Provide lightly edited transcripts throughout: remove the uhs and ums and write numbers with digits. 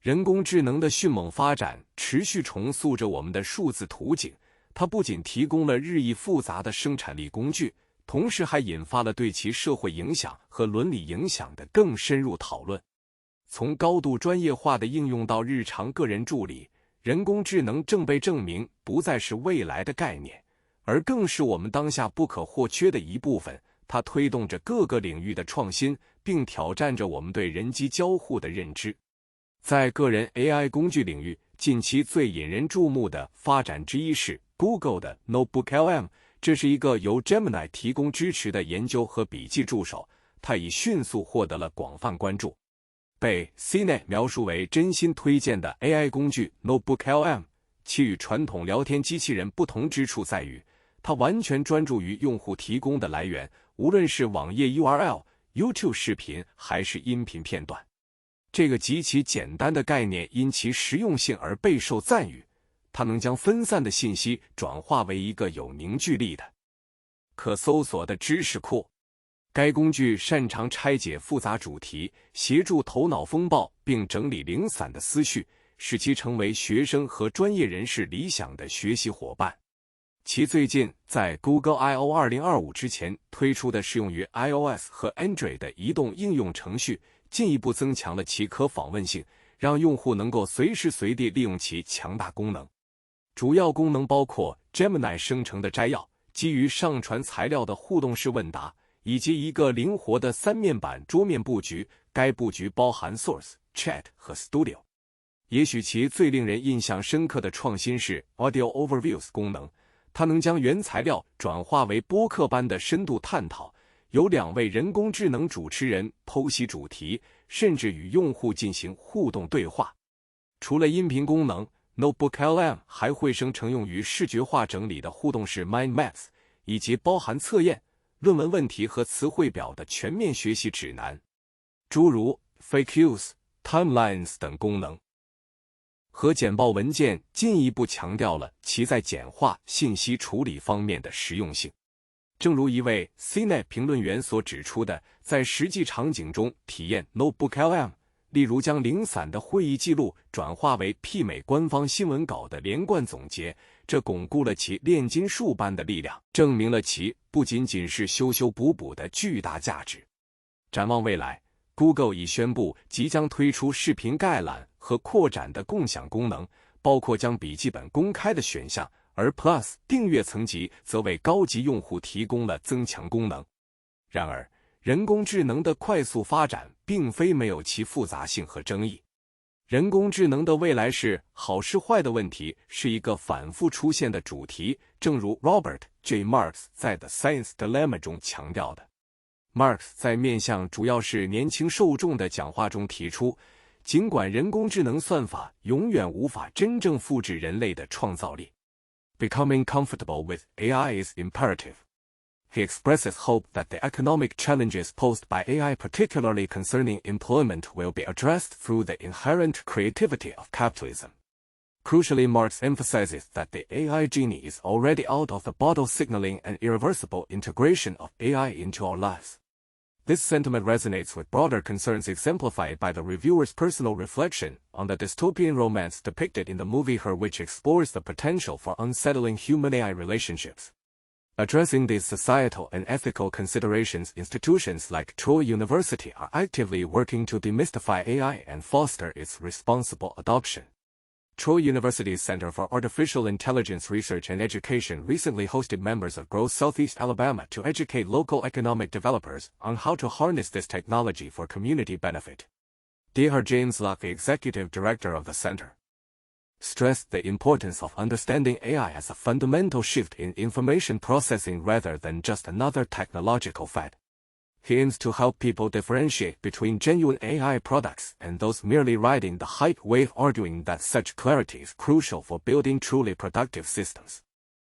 人工智能的迅猛发展持续重塑着我们的数字图景，它不仅提供了日益复杂的生产力工具，同时还引发了对其社会影响和伦理影响的更深入讨论。从高度专业化的应用到日常个人助理，人工智能正被证明不再是未来的概念，而更是我们当下不可或缺的一部分。它推动着各个领域的创新，并挑战着我们对人机交互的认知。在个人 AI 工具领域，近期最引人注目的发展之一是 Google 的 NotebookLM， 这是一个由 Gemini 提供支持的研究和笔记助手，它已迅速获得了广泛关注。被 CNET 描述为真心推荐的 AI 工具 NotebookLM， 其与传统聊天机器人不同之处在于，它完全专注于用户提供的来源，无论是网页 URL、YouTube 视频还是音频片段。这个极其简单的概念因其实用性而备受赞誉，它能将分散的信息转化为一个有凝聚力的、可搜索的知识库。该工具擅长拆解复杂主题，协助头脑风暴并整理零散的思绪，使其成为学生和专业人士理想的学习伙伴。其最近在 Google I 2025之前推出的适用于 iOS 和 Android 的移动应用程序，进一步增强了其可访问性，让用户能够随时随地利用其强大功能。主要功能包括 Gemini 生成的摘要、基于上传材料的互动式问答，以及一个灵活的三面板桌面布局。该布局包含 Source、Chat 和 Studio。也许其最令人印象深刻的创新是 Audio Overviews 功能，它能将原材料转化为播客般的深度探讨，由2位人工智能主持人剖析主题，甚至与用户进行互动对话。除了音频功能， NotebookLM 还会生成用于视觉化整理的互动式 Mind Maps， 以及包含测验、论文问题和词汇表的全面学习指南，诸如 FAQs、Timelines 等功能。和简报文件进一步强调了其在简化信息处理方面的实用性。正如一位 CNET 评论员所指出的，在实际场景中体验 NotebookLM， 例如将零散的会议记录转化为媲美官方新闻稿的连贯总结，这巩固了其炼金术般的力量，证明了其不仅仅是修修补补的巨大价值。展望未来， Google 已宣布即将推出视频概览和扩展的共享功能，包括将笔记本公开的选项，而 Plus 订阅层级则为高级用户提供了增强功能。然而，人工智能的快速发展并非没有其复杂性和争议。人工智能的未来是好是坏的问题是一个反复出现的主题，正如 Robert J. Marks 在 The Science Dilemma 中强调的。Marks 在面向主要是年轻受众的讲话中提出，尽管人工智能算法永远无法真正复制人类的创造力， Becoming comfortable with AI is imperative. He expresses hope that the economic challenges posed by AI, particularly concerning employment, will be addressed through the inherent creativity of capitalism. Crucially, Marx emphasizes that the AI genie is already out of the bottle, signaling an irreversible integration of AI into our lives. This sentiment resonates with broader concerns exemplified by the reviewer's personal reflection on the dystopian romance depicted in the movie Her, which explores the potential for unsettling human-AI relationships. Addressing these societal and ethical considerations, institutions like Troy University are actively working to demystify AI and foster its responsible adoption. Troy University's Center for Artificial Intelligence Research and Education recently hosted members of Grow Southeast Alabama to educate local economic developers on how to harness this technology for community benefit. Dr. James Locke, the executive director of the center, stressed the importance of understanding AI as a fundamental shift in information processing rather than just another technological fad. He aims to help people differentiate between genuine AI products and those merely riding the hype wave, arguing that such clarity is crucial for building truly productive systems.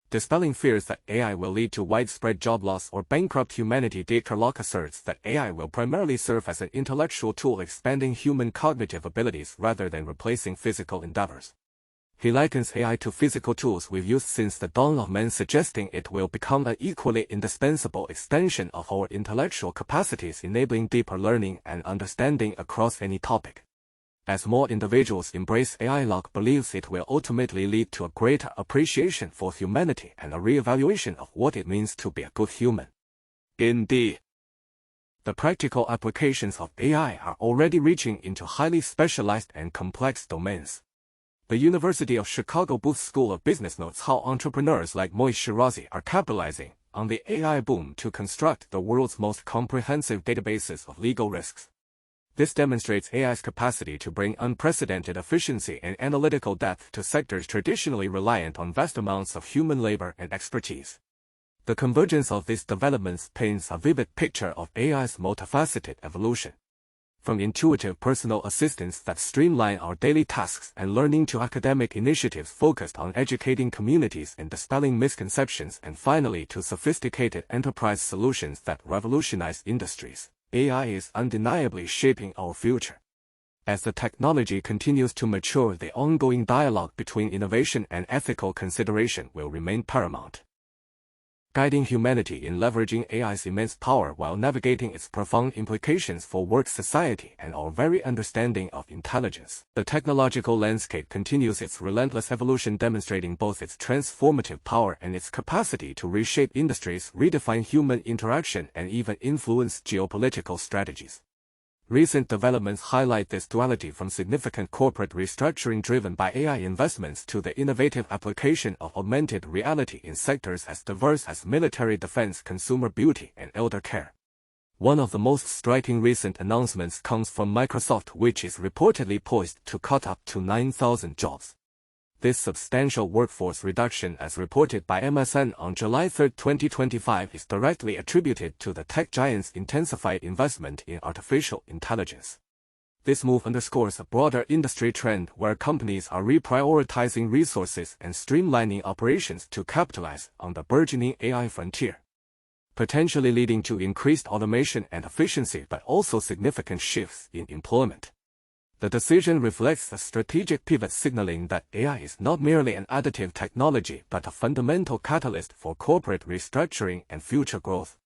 Dispelling fears that AI will lead to widespread job loss or bankrupt humanity, Dr. Locke asserts that AI will primarily serve as an intellectual tool, expanding human cognitive abilities rather than replacing physical endeavors. He likens AI to physical tools we've used since the dawn of man, suggesting it will become an equally indispensable extension of our intellectual capacities, enabling deeper learning and understanding across any topic. As more individuals embrace AI, Locke believes it will ultimately lead to a greater appreciation for humanity and a re-evaluation of what it means to be a good human. Indeed, the practical applications of AI are already reaching into highly specialized and complex domains. The University of Chicago Booth School of Business notes how entrepreneurs like Moish Shirazi are capitalizing on the AI boom to construct the world's most comprehensive databases of legal risks. This demonstrates AI's capacity to bring unprecedented efficiency and analytical depth to sectors traditionally reliant on vast amounts of human labor and expertise. The convergence of these developments paints a vivid picture of AI's multifaceted evolution. From intuitive personal assistants that streamline our daily tasks and learning to academic initiatives focused on educating communities and dispelling misconceptions, and finally to sophisticated enterprise solutions that revolutionize industries, AI is undeniably shaping our future. As the technology continues to mature, the ongoing dialogue between innovation and ethical consideration will remain paramount, guiding humanity in leveraging AI's immense power while navigating its profound implications for work, society, and our very understanding of intelligence. The technological landscape continues its relentless evolution, demonstrating both its transformative power and its capacity to reshape industries, redefine human interaction, and even influence geopolitical strategies. Recent developments highlight this duality, from significant corporate restructuring driven by AI investments to the innovative application of augmented reality in sectors as diverse as military defense, consumer beauty, and elder care. One of the most striking recent announcements comes from Microsoft, which is reportedly poised to cut up to 9,000 jobs. This substantial workforce reduction, as reported by MSN on July 3, 2025, is directly attributed to the tech giant's intensified investment in artificial intelligence. This move underscores a broader industry trend where companies are reprioritizing resources and streamlining operations to capitalize on the burgeoning AI frontier, potentially leading to increased automation and efficiency, but also significant shifts in employment. The decision reflects a strategic pivot, signaling that AI is not merely an additive technology but a fundamental catalyst for corporate restructuring and future growth.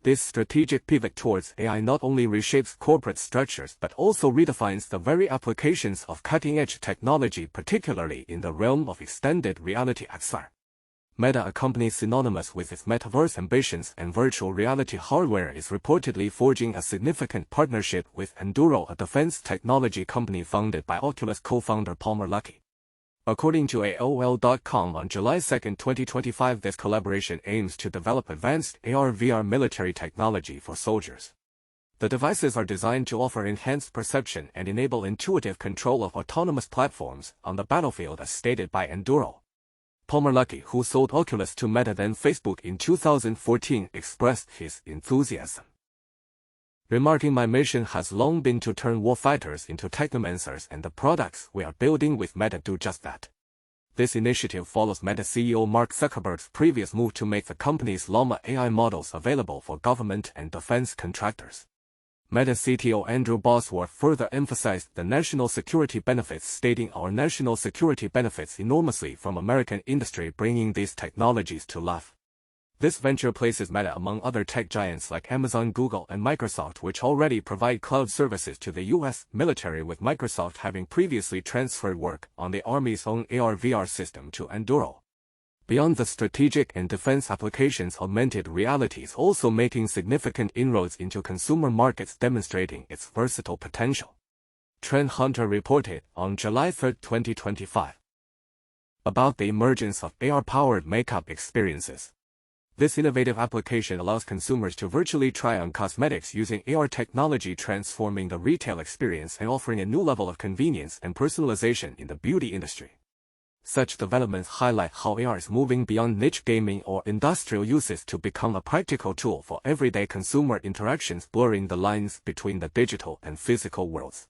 This strategic pivot towards AI not only reshapes corporate structures but also redefines the very applications of cutting-edge technology, particularly in the realm of extended reality (XR). Meta, a company synonymous with its metaverse ambitions and virtual reality hardware, is reportedly forging a significant partnership with Enduro, a defense technology company founded by Oculus co-founder Palmer Luckey. According to AOL.com on July 2, 2025, this collaboration aims to develop advanced AR/VR military technology for soldiers. The devices are designed to offer enhanced perception and enable intuitive control of autonomous platforms on the battlefield, as stated by Enduro. Palmer Luckey, who sold Oculus to Meta, then Facebook, in 2014, expressed his enthusiasm, remarking, "My mission has long been to turn warfighters into technomancers, and the products we are building with Meta do just that." This initiative follows Meta CEO Mark Zuckerberg's previous move to make the company's Llama AI models available for government and defense contractors. Meta CTO Andrew Bosworth further emphasized the national security benefits, stating, "Our national security benefits enormously from American industry bringing these technologies to life." This venture places Meta among other tech giants like Amazon, Google, and Microsoft, which already provide cloud services to the U.S. military, with Microsoft having previously transferred work on the Army's own AR/VR system to Enduro. Beyond the strategic and defense applications, augmented reality is also making significant inroads into consumer markets, demonstrating its versatile potential. Trend Hunter reported on July 3, 2025, about the emergence of AR-powered makeup experiences. This innovative application allows consumers to virtually try on cosmetics using AR technology, transforming the retail experience and offering a new level of convenience and personalization in the beauty industry. Such developments highlight how AR is moving beyond niche gaming or industrial uses to become a practical tool for everyday consumer interactions, blurring the lines between the digital and physical worlds.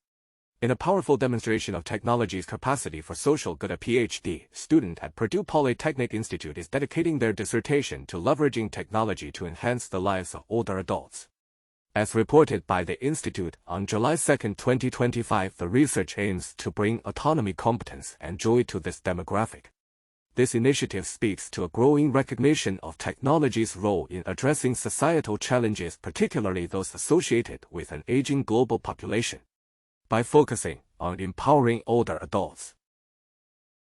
In a powerful demonstration of technology's capacity for social good, a PhD student at Purdue Polytechnic Institute is dedicating their dissertation to leveraging technology to enhance the lives of older adults. As reported by the Institute on July 2, 2025, the research aims to bring autonomy, competence, and joy to this demographic. This initiative speaks to a growing recognition of technology's role in addressing societal challenges, particularly those associated with an aging global population. by focusing on empowering older adults.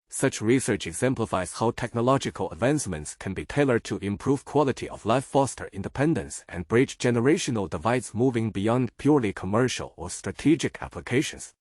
Such research exemplifies how technological advancements can be tailored to improve quality of life, foster independence, and bridge generational divides moving beyond purely commercial or strategic applications.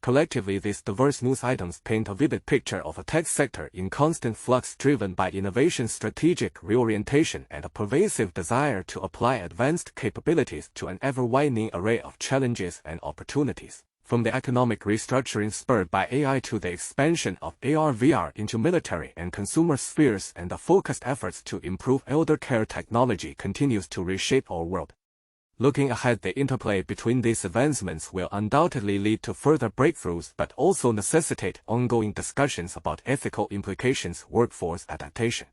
Collectively, these diverse news items paint a vivid picture of a tech sector in constant flux driven by innovation, strategic reorientation, and a pervasive desire to apply advanced capabilities to an ever-widening array of challenges and opportunities. From the economic restructuring spurred by AI to the expansion of AR/VR into military and consumer spheres, and the focused efforts to improve elder care, technology continues to reshape our world. Looking ahead, the interplay between these advancements will undoubtedly lead to further breakthroughs, but also necessitate ongoing discussions about ethical implications, workforce adaptation,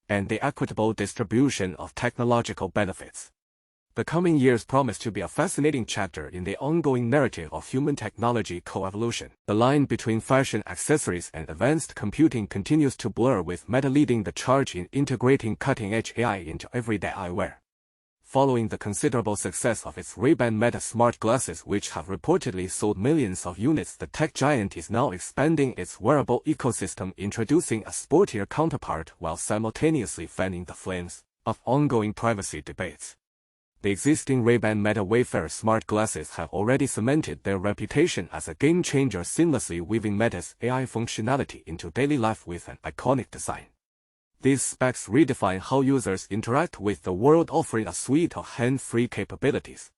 and the equitable distribution of technological benefits. The coming years promise to be a fascinating chapter in the ongoing narrative of human-technology co-evolution. The line between fashion accessories and advanced computing continues to blur, with Meta leading the charge in integrating cutting-edge AI into everyday eyewear. Following the considerable success of its Ray-Ban Meta smart glasses, which have reportedly sold millions of units, the tech giant is now expanding its wearable ecosystem, introducing a sportier counterpart while simultaneously fanning the flames of ongoing privacy debates. The existing Ray-Ban Meta Wayfarer smart glasses have already cemented their reputation as a game-changer, seamlessly weaving Meta's AI functionality into daily life with an iconic design. These specs redefine how users interact with the world, offering a suite of hands-free capabilities.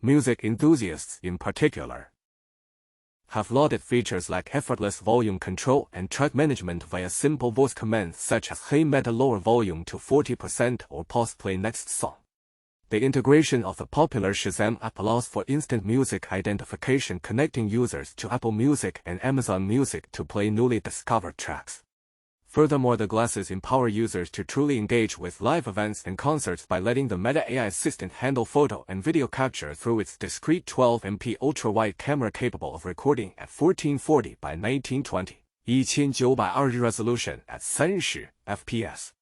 Music enthusiasts, in particular, have lauded features like effortless volume control and track management via simple voice commands such as "Hey Meta, lower volume to 40% or pause play next song." The integration of the popular Shazam app allows for instant music identification, connecting users to Apple Music and Amazon Music to play newly discovered tracks. Furthermore, the glasses empower users to truly engage with live events and concerts by letting the Meta AI assistant handle photo and video capture through its discrete 12MP ultra-wide camera capable of recording at 1440 by 1920, 1920 resolution at 30 fps.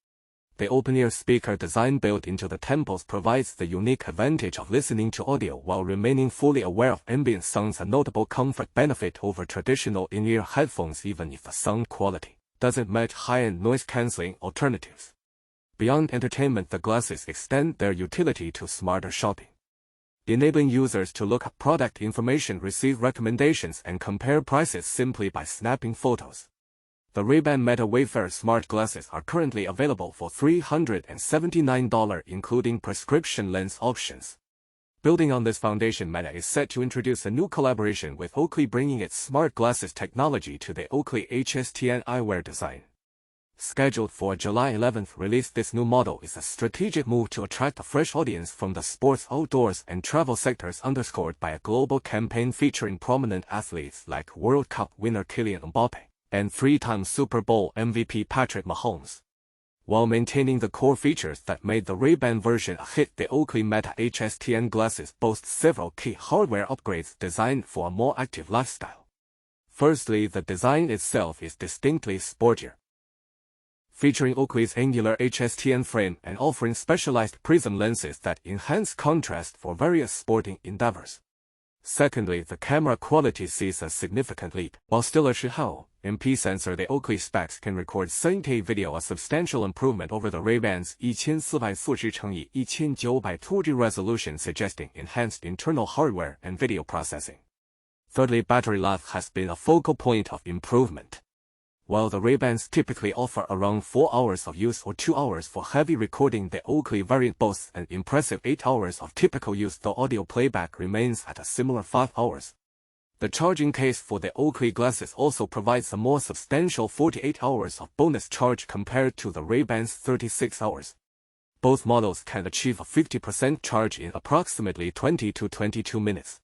The open-ear speaker design built into the temples provides the unique advantage of listening to audio while remaining fully aware of ambient sounds, a notable comfort benefit over traditional in-ear headphones, even if the sound quality doesn't match high-end noise-canceling alternatives. Beyond entertainment, the glasses extend their utility to smarter shopping, enabling users to look up product information, receive recommendations, and compare prices simply by snapping photos. The Ray-Ban Meta Wayfarer smart glasses are currently available for $379, including prescription lens options. Building on this foundation, Meta is set to introduce a new collaboration with Oakley, bringing its smart glasses technology to the Oakley HSTN eyewear design. Scheduled for a July 11th release, this new model is a strategic move to attract a fresh audience from the sports, outdoors, and travel sectors, underscored by a global campaign featuring prominent athletes like World Cup winner Kylian Mbappe and three-time Super Bowl MVP Patrick Mahomes. While maintaining the core features that made the Ray-Ban version a hit, the Oakley Meta HSTN glasses boast several key hardware upgrades designed for a more active lifestyle. Firstly, the design itself is distinctly sportier, featuring Oakley's angular HSTN frame and offering specialized prism lenses that enhance contrast for various sporting endeavors. Secondly, the camera quality sees a significant leap. While still a 10MP sensor, the Oakley specs can record 4K video, a substantial improvement over the Ray-Ban's 1440x1920 resolution, suggesting enhanced internal hardware and video processing. Thirdly, battery life has been a focal point of improvement. While the Ray-Bans typically offer around 4 hours of use or 2 hours for heavy recording, the Oakley variant boasts an impressive 8 hours of typical use, though audio playback remains at a similar 5 hours. The charging case for the Oakley glasses also provides a more substantial 48 hours of bonus charge compared to the Ray-Ban's 36 hours. Both models can achieve a 50% charge in approximately 20 to 22 minutes.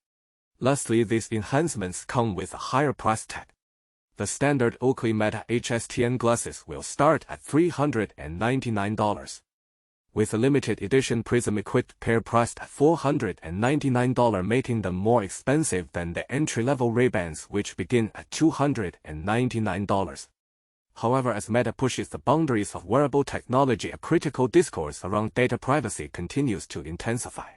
Lastly, these enhancements come with a higher price tag. The standard Oakley Meta HSTN glasses will start at $399, with a limited edition prism-equipped pair priced at $499, making them more expensive than the entry-level Ray-Bans, which begin at $299. However, as Meta pushes the boundaries of wearable technology, a critical discourse around data privacy continues to intensify.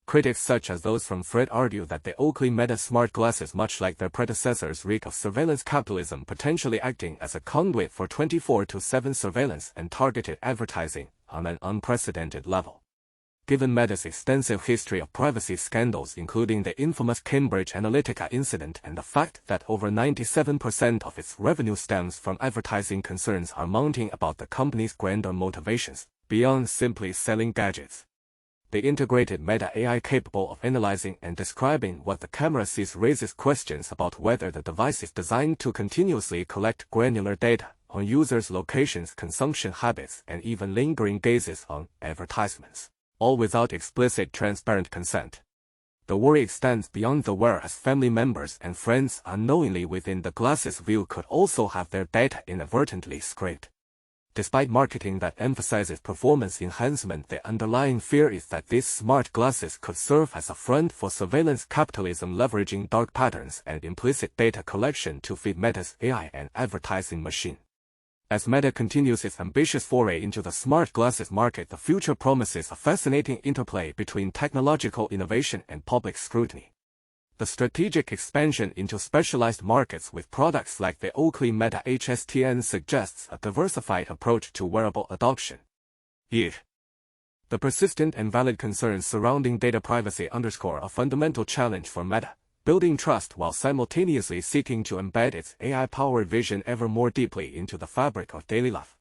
Critics such as those from Fred argue that the Oakley Meta smart glasses, much like their predecessors, reek of surveillance capitalism, potentially acting as a conduit for 24/7 surveillance and targeted advertising on an unprecedented level. Given Meta's extensive history of privacy scandals, including the infamous Cambridge Analytica incident, and the fact that over 97% of its revenue stems from advertising, concerns are mounting about the company's grander motivations, beyond simply selling gadgets. The integrated Meta AI capable of analyzing and describing what the camera sees raises questions about whether the device is designed to continuously collect granular data on users' locations, consumption habits, and even lingering gazes on advertisements, all without explicit transparent consent. The worry extends beyond the wearer, as family members and friends unknowingly within the glasses view could also have their data inadvertently scraped. Despite marketing that emphasizes performance enhancement, the underlying fear is that these smart glasses could serve as a front for surveillance capitalism, leveraging dark patterns and implicit data collection to feed Meta's AI and advertising machine. As Meta continues its ambitious foray into the smart glasses market, the future promises a fascinating interplay between technological innovation and public scrutiny. The strategic expansion into specialized markets with products like the Oakley Meta HSTN suggests a diversified approach to wearable adoption. The persistent and valid concerns surrounding data privacy underscore a fundamental challenge for Meta, building trust while simultaneously seeking to embed its AI-powered vision ever more deeply into the fabric of daily life.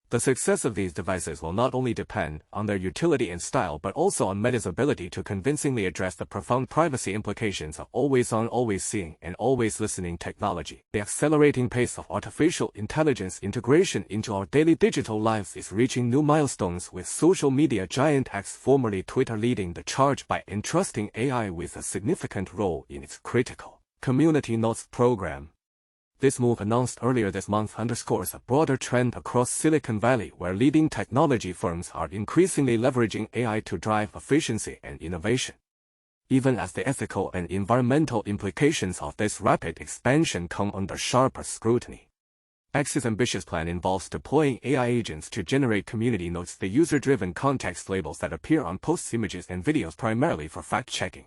The success of these devices will not only depend on their utility and style, but also on Meta's ability to convincingly address the profound privacy implications of always-on, always-seeing, and always-listening technology. The accelerating pace of artificial intelligence integration into our daily digital lives is reaching new milestones, with social media giant X, formerly Twitter, leading the charge by entrusting AI with a significant role in its critical Community Notes program. This move, announced earlier this month, underscores a broader trend across Silicon Valley, where leading technology firms are increasingly leveraging AI to drive efficiency and innovation. Even as the ethical and environmental implications of this rapid expansion come under sharper scrutiny. X's ambitious plan involves deploying AI agents to generate community notes, the user-driven context labels that appear on posts, images, and videos, primarily for fact-checking.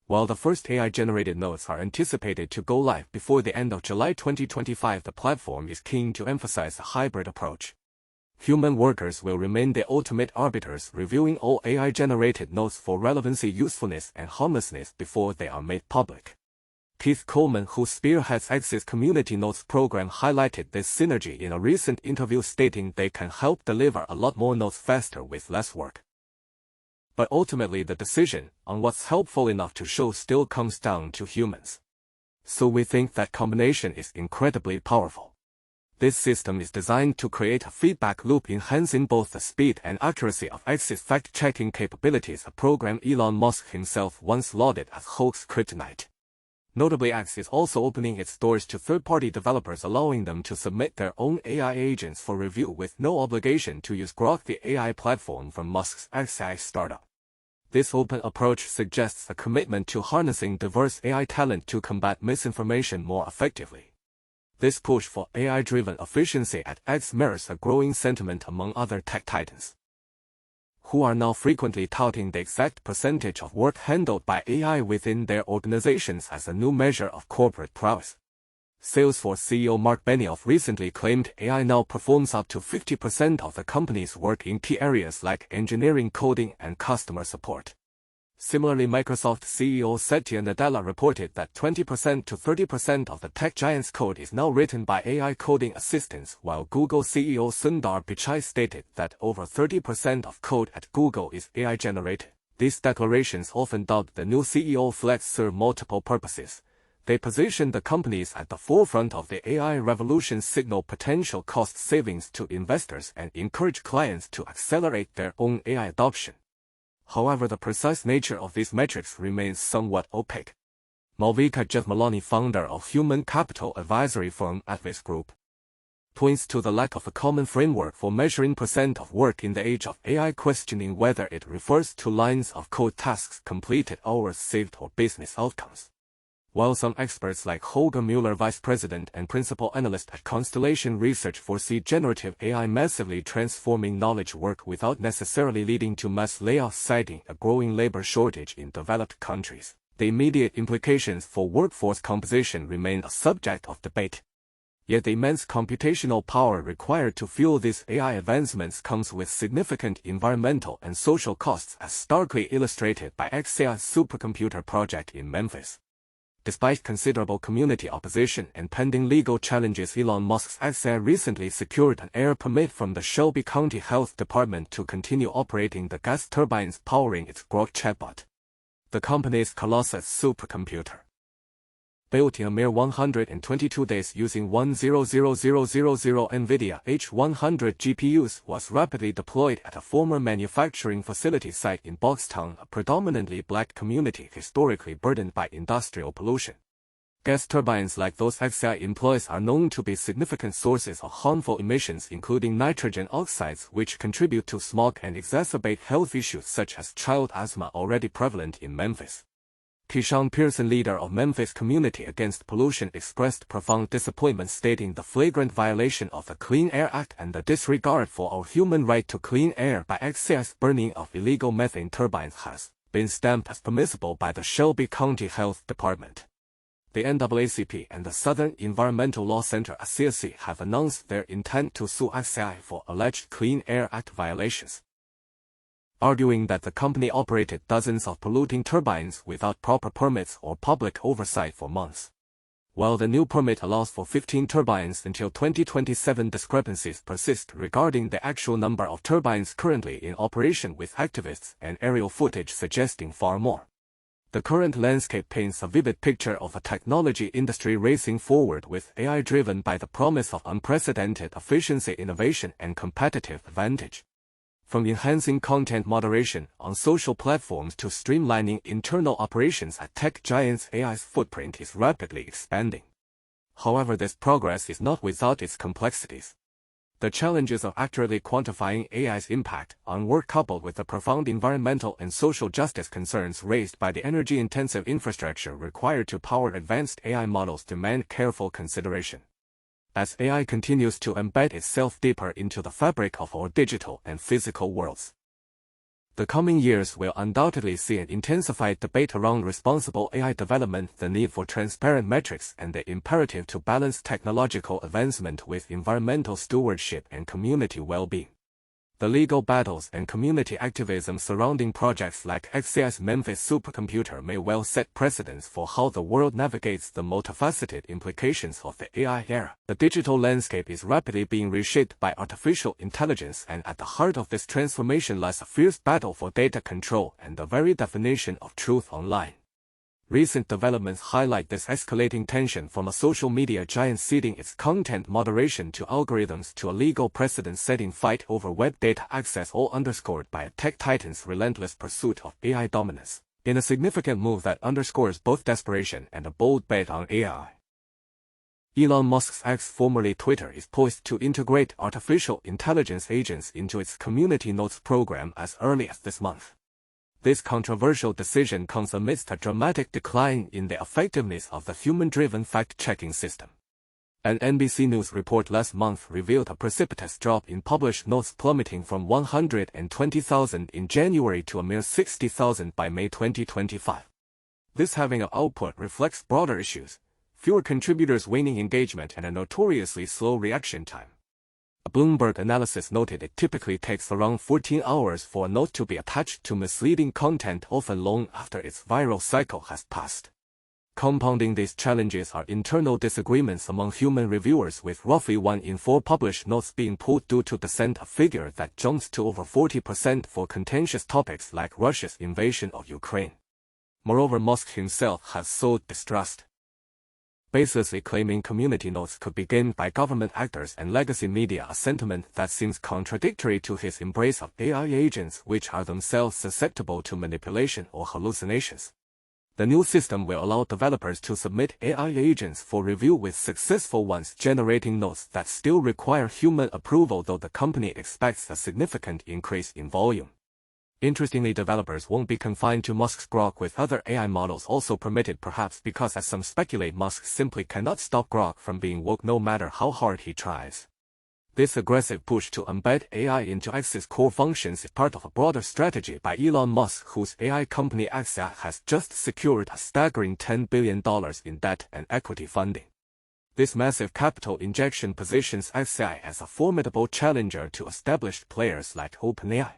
While the first AI-generated notes are anticipated to go live before the end of July 2025, the platform is keen to emphasize a hybrid approach. Human workers will remain the ultimate arbiters, reviewing all AI-generated notes for relevancy, usefulness, and harmlessness before they are made public. Keith Coleman, who spearheads X's Community Notes program, highlighted this synergy in a recent interview, stating they can help deliver a lot more notes faster with less work. But ultimately, the decision on what's helpful enough to show still comes down to humans. So we think that combination is incredibly powerful. This system is designed to create a feedback loop, enhancing both the speed and accuracy of X's fact-checking capabilities, a program Elon Musk himself once lauded as hoax kryptonite. Notably, X is also opening its doors to third-party developers, allowing them to submit their own AI agents for review with no obligation to use Grok, the AI platform from Musk's XAI startup. This open approach suggests a commitment to harnessing diverse AI talent to combat misinformation more effectively. This push for AI-driven efficiency at X mirrors a growing sentiment among other tech titans, who are now frequently touting the exact percentage of work handled by AI within their organizations as a new measure of corporate prowess. Salesforce CEO Mark Benioff recently claimed AI now performs up to 50% of the company's work in key areas like engineering, coding, and customer support. Similarly, Microsoft CEO Satya Nadella reported that 20% to 30% of the tech giant's code is now written by AI coding assistants, while Google CEO Sundar Pichai stated that over 30% of code at Google is AI-generated. These declarations, often dubbed the new CEO flex, serve multiple purposes. They position the companies at the forefront of the AI revolution, signal potential cost savings to investors, and encourage clients to accelerate their own AI adoption. However, the precise nature of these metrics remains somewhat opaque. Malvika Jethmalani, founder of human capital advisory firm Atvis Group, points to the lack of a common framework for measuring percent of work in the age of AI, questioning whether it refers to lines of code, tasks completed, hours saved, or business outcomes. While some experts like Holger Mueller, vice president and principal analyst at Constellation Research, foresee generative AI massively transforming knowledge work without necessarily leading to mass layoffs, citing a growing labor shortage in developed countries, the immediate implications for workforce composition remain a subject of debate. Yet the immense computational power required to fuel these AI advancements comes with significant environmental and social costs, as starkly illustrated by XAI's supercomputer project in Memphis. Despite considerable community opposition and pending legal challenges, Elon Musk's XAI recently secured an air permit from the Shelby County Health Department to continue operating the gas turbines powering its Grok chatbot. The company's Colossus supercomputer, built in a mere 122 days using 100000 NVIDIA H100 GPUs, was rapidly deployed at a former manufacturing facility site in Bogstown, a predominantly black community historically burdened by industrial pollution. Gas turbines like those XAI employs are known to be significant sources of harmful emissions, including nitrogen oxides, which contribute to smog and exacerbate health issues such as child asthma already prevalent in Memphis. Keyshawn Pearson, leader of Memphis Community Against Pollution, expressed profound disappointment, stating the flagrant violation of the Clean Air Act and the disregard for our human right to clean air by XAI's burning of illegal methane turbines has been stamped as permissible by the Shelby County Health Department. The NAACP and the Southern Environmental Law Center (SEAC) have announced their intent to sue XAI for alleged Clean Air Act violations, arguing that the company operated dozens of polluting turbines without proper permits or public oversight for months. While the new permit allows for 15 turbines until 2027, discrepancies persist regarding the actual number of turbines currently in operation, with activists and aerial footage suggesting far more. The current landscape paints a vivid picture of a technology industry racing forward with AI driven by the promise of unprecedented efficiency, innovation, and competitive advantage. From enhancing content moderation on social platforms to streamlining internal operations at tech giants, AI's footprint is rapidly expanding. However, this progress is not without its complexities. The challenges of accurately quantifying AI's impact on work, coupled with the profound environmental and social justice concerns raised by the energy-intensive infrastructure required to power advanced AI models, demand careful consideration. As AI continues to embed itself deeper into the fabric of our digital and physical worlds, the coming years will undoubtedly see an intensified debate around responsible AI development, the need for transparent metrics, and the imperative to balance technological advancement with environmental stewardship and community well-being. The legal battles and community activism surrounding projects like XAI's Memphis supercomputer may well set precedents for how the world navigates the multifaceted implications of the AI era. The digital landscape is rapidly being reshaped by artificial intelligence, and at the heart of this transformation lies a fierce battle for data control and the very definition of truth online. Recent developments highlight this escalating tension, from a social media giant ceding its content moderation to algorithms to a legal precedent-setting fight over web data access, all underscored by a tech titan's relentless pursuit of AI dominance, in a significant move that underscores both desperation and a bold bet on AI. Elon Musk's X, formerly Twitter, is poised to integrate artificial intelligence agents into its Community Notes program as early as this month. This controversial decision comes amidst a dramatic decline in the effectiveness of the human-driven fact-checking system. An NBC News report last month revealed a precipitous drop in published notes, plummeting from 120,000 in January to a mere 60,000 by May 2025. This halving of output reflects broader issues: fewer contributors, waning engagement, and a notoriously slow reaction time. A Bloomberg analysis noted it typically takes around 14 hours for a note to be attached to misleading content, often long after its viral cycle has passed. Compounding these challenges are internal disagreements among human reviewers, with roughly 1 in 4 published notes being pulled due to dissent, a figure that jumps to over 40% for contentious topics like Russia's invasion of Ukraine. Moreover, Musk himself has sowed distrust, baselessly claiming community notes could be gamed by government actors and legacy media, a sentiment that seems contradictory to his embrace of AI agents, which are themselves susceptible to manipulation or hallucinations. The new system will allow developers to submit AI agents for review, with successful ones generating notes that still require human approval, though the company expects a significant increase in volume. Interestingly, developers won't be confined to Musk's Grok, with other AI models also permitted, perhaps because, as some speculate, Musk simply cannot stop Grok from being woke no matter how hard he tries. This aggressive push to embed AI into X's core functions is part of a broader strategy by Elon Musk, whose AI company XAI has just secured a staggering $10 billion in debt and equity funding. This massive capital injection positions XAI as a formidable challenger to established players like OpenAI,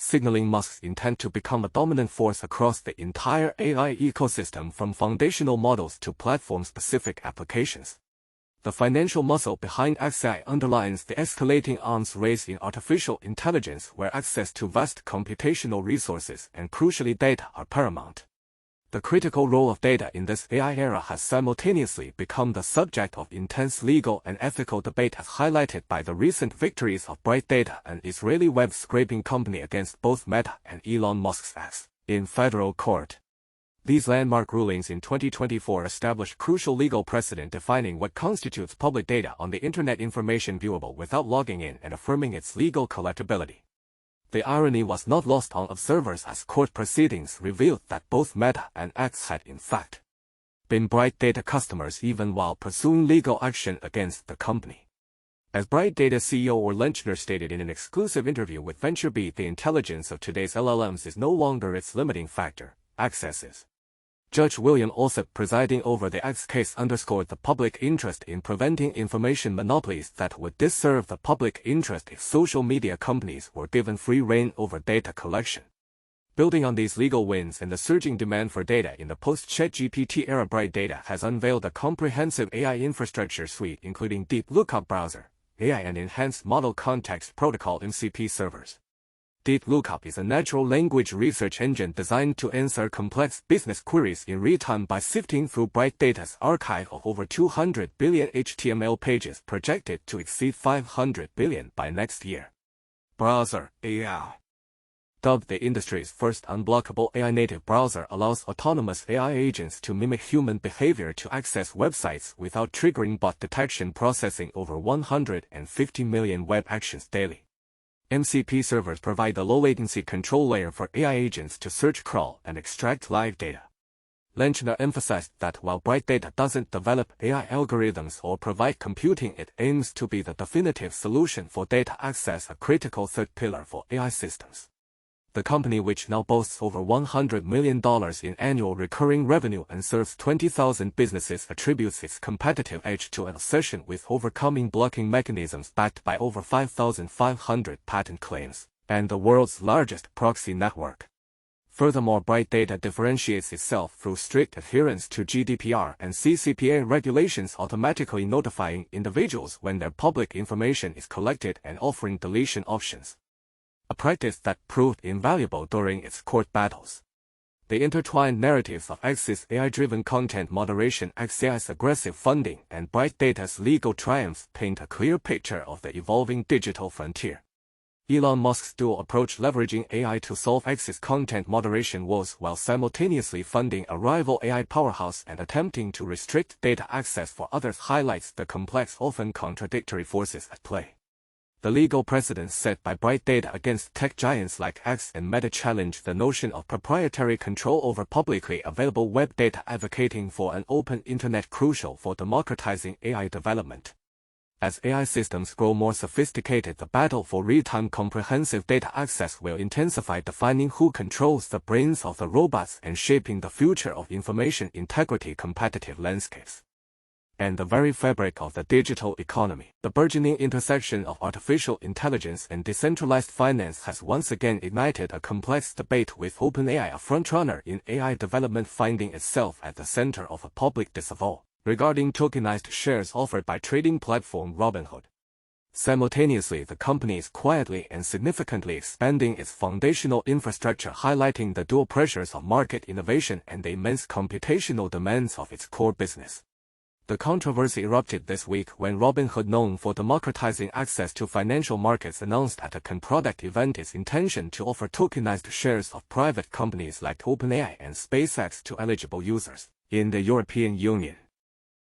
signaling Musk's intent to become a dominant force across the entire AI ecosystem, from foundational models to platform-specific applications. The financial muscle behind XAI underlines the escalating arms race in artificial intelligence, where access to vast computational resources and, crucially, data are paramount. The critical role of data in this AI era has simultaneously become the subject of intense legal and ethical debate, as highlighted by the recent victories of Bright Data, an Israeli web scraping company, against both Meta and Elon Musk's X in federal court. These landmark rulings in 2024 established crucial legal precedent defining what constitutes public data on the Internet, information viewable without logging in, and affirming its legal collectability. The irony was not lost on observers, as court proceedings revealed that both Meta and X had in fact been Bright Data customers even while pursuing legal action against the company. As Bright Data CEO Or Lenchner stated in an exclusive interview with VentureBeat, the intelligence of today's LLMs is no longer its limiting factor, access is. Judge William Alsup, presiding over the X case, underscored the public interest in preventing information monopolies that would disserve the public interest if social media companies were given free rein over data collection. Building on these legal wins and the surging demand for data in the post-ChatGPT era, Bright Data has unveiled a comprehensive AI infrastructure suite, including Deep Lookup Browser, AI and Enhanced Model Context Protocol (MCP) servers. Deep Lookup is a natural language research engine designed to answer complex business queries in real time by sifting through Bright Data's archive of over 200 billion HTML pages, projected to exceed 500 billion by next year. Browser AI, dubbed the industry's first unblockable AI-native browser, allows autonomous AI agents to mimic human behavior to access websites without triggering bot detection, processing over 150 million web actions daily. MCP servers provide the low-latency control layer for AI agents to search, crawl, and extract live data. Lenchner emphasized that while Bright Data doesn't develop AI algorithms or provide computing, it aims to be the definitive solution for data access, a critical third pillar for AI systems. The company, which now boasts over $100 million in annual recurring revenue and serves 20,000 businesses, attributes its competitive edge to an obsession with overcoming blocking mechanisms backed by over 5,500 patent claims and the world's largest proxy network. Furthermore, Bright Data differentiates itself through strict adherence to GDPR and CCPA regulations, automatically notifying individuals when their public information is collected and offering deletion options, a practice that proved invaluable during its court battles. The intertwined narratives of X's AI-driven content moderation, XAI's aggressive funding, and Bright Data's legal triumphs paint a clear picture of the evolving digital frontier. Elon Musk's dual approach, leveraging AI to solve X's content moderation woes while simultaneously funding a rival AI powerhouse and attempting to restrict data access for others, highlights the complex, often contradictory forces at play. The legal precedents set by Bright Data against tech giants like X and Meta challenge the notion of proprietary control over publicly available web data, advocating for an open internet crucial for democratizing AI development. As AI systems grow more sophisticated, the battle for real-time comprehensive data access will intensify, defining who controls the brains of the robots and shaping the future of information integrity competitive landscapes and the very fabric of the digital economy. The burgeoning intersection of artificial intelligence and decentralized finance has once again ignited a complex debate, with OpenAI, a frontrunner in AI development, finding itself at the center of a public disavow regarding tokenized shares offered by trading platform Robinhood. Simultaneously, the company is quietly and significantly expanding its foundational infrastructure, highlighting the dual pressures of market innovation and the immense computational demands of its core business. The controversy erupted this week when Robinhood, known for democratizing access to financial markets, announced at a product event its intention to offer tokenized shares of private companies like OpenAI and SpaceX to eligible users in the European Union.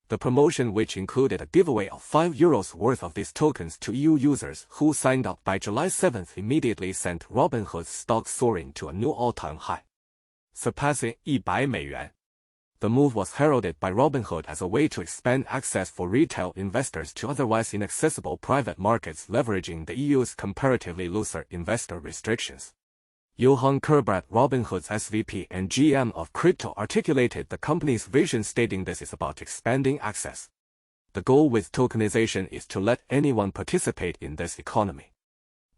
The promotion, which included a giveaway of €5 worth of these tokens to EU users who signed up by July 7th, immediately sent Robinhood's stock soaring to a new all-time high, surpassing $100. The move was heralded by Robinhood as a way to expand access for retail investors to otherwise inaccessible private markets, leveraging the EU's comparatively looser investor restrictions. Johan Kerbrat, Robinhood's SVP and GM of crypto, articulated the company's vision, stating this is about expanding access. The goal with tokenization is to let anyone participate in this economy.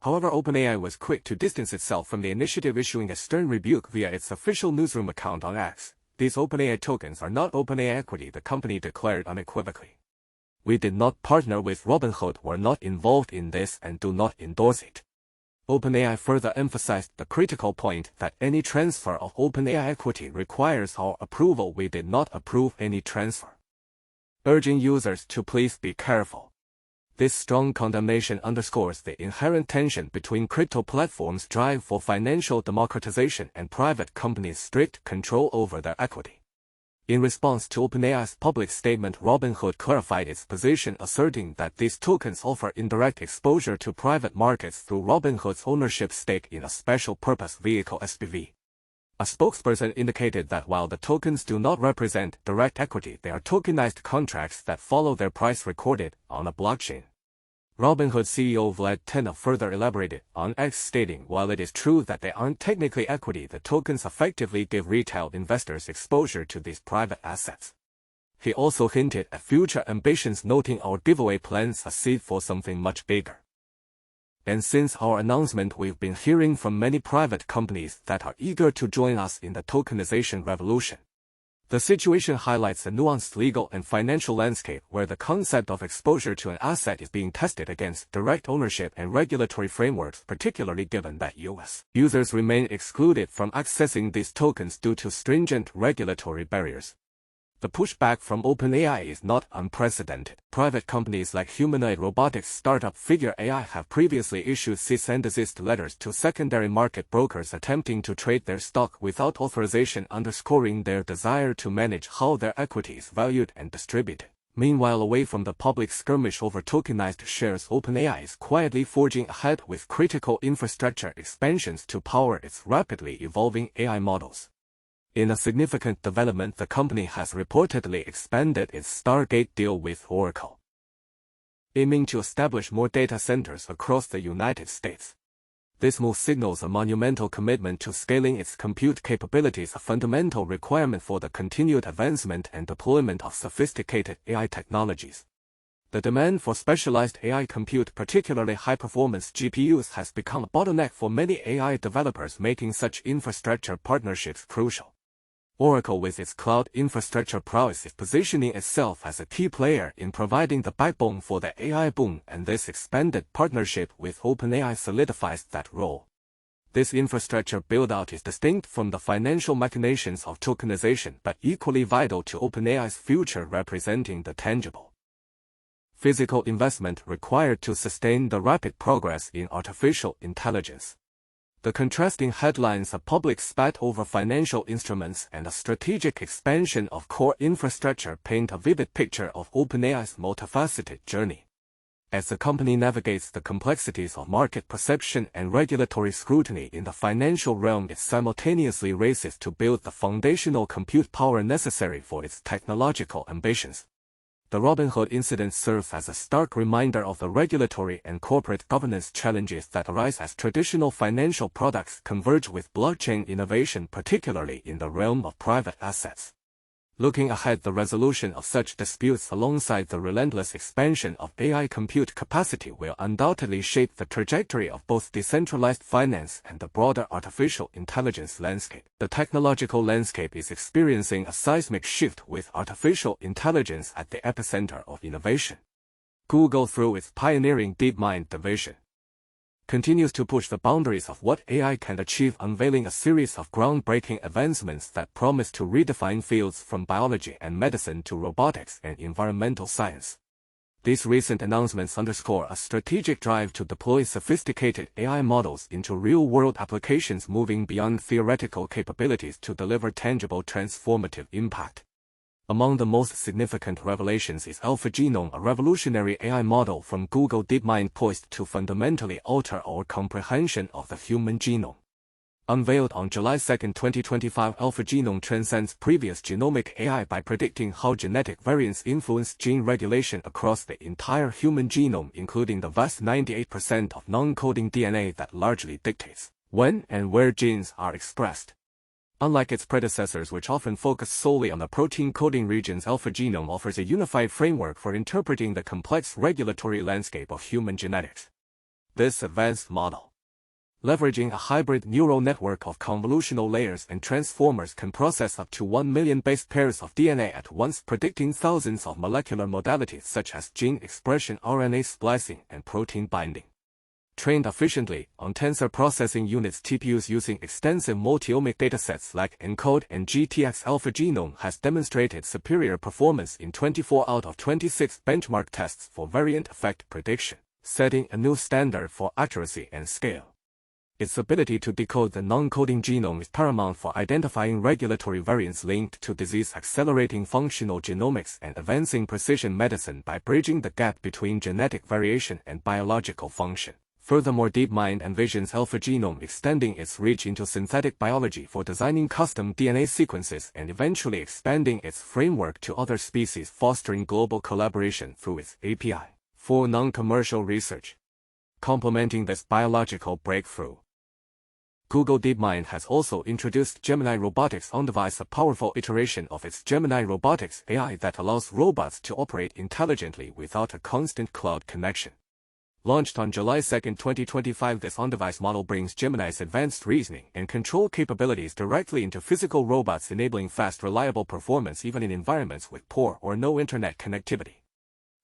However, OpenAI was quick to distance itself from the initiative, issuing a stern rebuke via its official newsroom account on X. These OpenAI tokens are not OpenAI equity, the company declared unequivocally. We did not partner with Robinhood, were not involved in this, and do not endorse it. OpenAI further emphasized the critical point that any transfer of OpenAI equity requires our approval. We did not approve any transfer, urging users to please be careful. This strong condemnation underscores the inherent tension between crypto platforms' drive for financial democratization and private companies' strict control over their equity. In response to OpenAI's public statement, Robinhood clarified its position, asserting that these tokens offer indirect exposure to private markets through Robinhood's ownership stake in a special purpose vehicle (SPV). A spokesperson indicated that while the tokens do not represent direct equity, they are tokenized contracts that follow their price recorded on a blockchain. Robinhood CEO Vlad Tena further elaborated on X, stating, while it is true that they aren't technically equity, the tokens effectively give retail investors exposure to these private assets. He also hinted at future ambitions, noting our giveaway plans a seed for something much bigger. And since our announcement, we've been hearing from many private companies that are eager to join us in the tokenization revolution. The situation highlights a nuanced legal and financial landscape where the concept of exposure to an asset is being tested against direct ownership and regulatory frameworks, particularly given that U.S. users remain excluded from accessing these tokens due to stringent regulatory barriers. The pushback from OpenAI is not unprecedented. Private companies like humanoid robotics startup Figure AI have previously issued cease and desist letters to secondary market brokers attempting to trade their stock without authorization, underscoring their desire to manage how their equity is valued and distributed. Meanwhile, away from the public skirmish over tokenized shares, OpenAI is quietly forging ahead with critical infrastructure expansions to power its rapidly evolving AI models. In a significant development, the company has reportedly expanded its Stargate deal with Oracle, aiming to establish more data centers across the United States. This move signals a monumental commitment to scaling its compute capabilities, a fundamental requirement for the continued advancement and deployment of sophisticated AI technologies. The demand for specialized AI compute, particularly high-performance GPUs, has become a bottleneck for many AI developers, making such infrastructure partnerships crucial. Oracle, with its cloud infrastructure prowess, is positioning itself as a key player in providing the backbone for the AI boom, and this expanded partnership with OpenAI solidifies that role. This infrastructure build-out is distinct from the financial machinations of tokenization, but equally vital to OpenAI's future, representing the tangible physical investment required to sustain the rapid progress in artificial intelligence. The contrasting headlines, a public spat over financial instruments and a strategic expansion of core infrastructure, paint a vivid picture of OpenAI's multifaceted journey. As the company navigates the complexities of market perception and regulatory scrutiny in the financial realm, it simultaneously races to build the foundational compute power necessary for its technological ambitions. The Robinhood incident serves as a stark reminder of the regulatory and corporate governance challenges that arise as traditional financial products converge with blockchain innovation, particularly in the realm of private assets. Looking ahead, the resolution of such disputes alongside the relentless expansion of AI compute capacity will undoubtedly shape the trajectory of both decentralized finance and the broader artificial intelligence landscape. The technological landscape is experiencing a seismic shift, with artificial intelligence at the epicenter of innovation. Google, through its pioneering DeepMind division, continues to push the boundaries of what AI can achieve, unveiling a series of groundbreaking advancements that promise to redefine fields from biology and medicine to robotics and environmental science. These recent announcements underscore a strategic drive to deploy sophisticated AI models into real-world applications, moving beyond theoretical capabilities to deliver tangible transformative impact. Among the most significant revelations is AlphaGenome, a revolutionary AI model from Google DeepMind poised to fundamentally alter our comprehension of the human genome. Unveiled on July 2, 2025, AlphaGenome transcends previous genomic AI by predicting how genetic variants influence gene regulation across the entire human genome, including the vast 98% of non-coding DNA that largely dictates when and where genes are expressed. Unlike its predecessors, which often focused solely on the protein coding regions, AlphaGenome offers a unified framework for interpreting the complex regulatory landscape of human genetics. This advanced model, leveraging a hybrid neural network of convolutional layers and transformers, can process up to 1 million base pairs of DNA at once, predicting thousands of molecular modalities such as gene expression, RNA splicing, and protein binding. Trained efficiently on tensor processing units TPUs using extensive multi-omic datasets like ENCODE and GTX, AlphaGenome has demonstrated superior performance in 24 out of 26 benchmark tests for variant effect prediction, setting a new standard for accuracy and scale. Its ability to decode the non-coding genome is paramount for identifying regulatory variants linked to disease, accelerating functional genomics, and advancing precision medicine by bridging the gap between genetic variation and biological function. Furthermore, DeepMind envisions AlphaGenome extending its reach into synthetic biology for designing custom DNA sequences and eventually expanding its framework to other species, fostering global collaboration through its API for non-commercial research. Complementing this biological breakthrough, Google DeepMind has also introduced Gemini Robotics on-device, a powerful iteration of its Gemini Robotics AI that allows robots to operate intelligently without a constant cloud connection. Launched on July 2, 2025, this on-device model brings Gemini's advanced reasoning and control capabilities directly into physical robots, enabling fast, reliable performance even in environments with poor or no internet connectivity.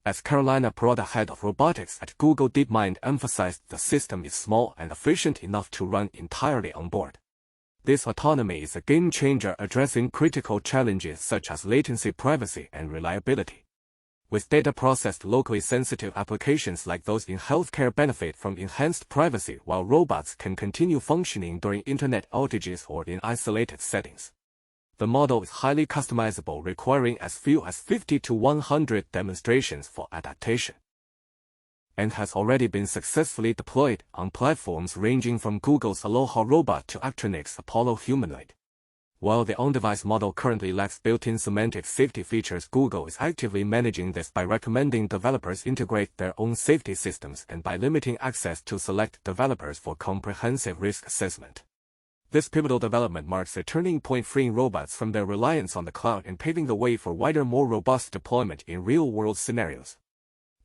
As Carolina Perotta, head of robotics at Google DeepMind, emphasized, the system is small and efficient enough to run entirely on board. This autonomy is a game-changer, addressing critical challenges such as latency, privacy, and reliability. With data processed locally, sensitive applications like those in healthcare benefit from enhanced privacy, while robots can continue functioning during internet outages or in isolated settings. The model is highly customizable, requiring as few as 50 to 100 demonstrations for adaptation, and has already been successfully deployed on platforms ranging from Google's Aloha Robot to Actronic's Apollo Humanoid. While the on-device model currently lacks built-in semantic safety features, Google is actively managing this by recommending developers integrate their own safety systems and by limiting access to select developers for comprehensive risk assessment. This pivotal development marks a turning point, freeing robots from their reliance on the cloud and paving the way for wider, more robust deployment in real-world scenarios.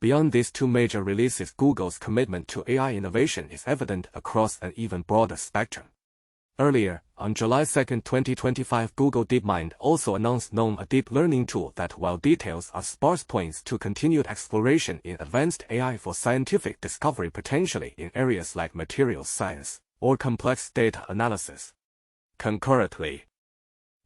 Beyond these two major releases, Google's commitment to AI innovation is evident across an even broader spectrum. Earlier, on July 2, 2025, Google DeepMind also announced GNOME, a deep learning tool that, while details are sparse, points to continued exploration in advanced AI for scientific discovery, potentially in areas like materials science or complex data analysis. Concurrently,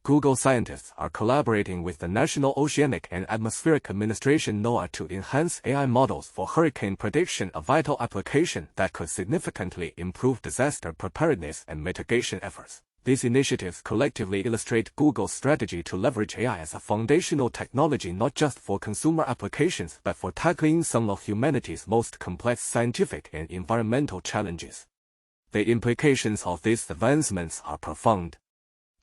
Google scientists are collaborating with the National Oceanic and Atmospheric Administration (NOAA) to enhance AI models for hurricane prediction, a vital application that could significantly improve disaster preparedness and mitigation efforts. These initiatives collectively illustrate Google's strategy to leverage AI as a foundational technology not just for consumer applications but for tackling some of humanity's most complex scientific and environmental challenges. The implications of these advancements are profound.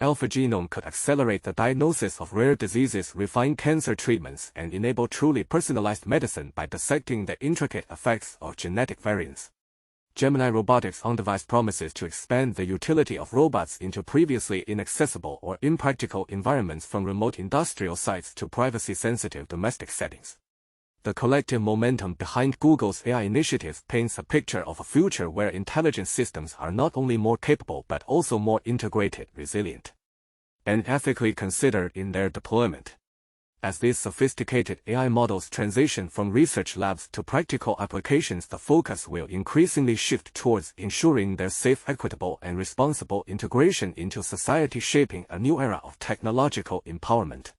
AlphaGenome could accelerate the diagnosis of rare diseases, refine cancer treatments, and enable truly personalized medicine by dissecting the intricate effects of genetic variants. Gemini Robotics on-device promises to expand the utility of robots into previously inaccessible or impractical environments, from remote industrial sites to privacy-sensitive domestic settings. The collective momentum behind Google's AI initiatives paints a picture of a future where intelligent systems are not only more capable but also more integrated, resilient, and ethically considered in their deployment. As these sophisticated AI models transition from research labs to practical applications, the focus will increasingly shift towards ensuring their safe, equitable, and responsible integration into society, shaping a new era of technological empowerment.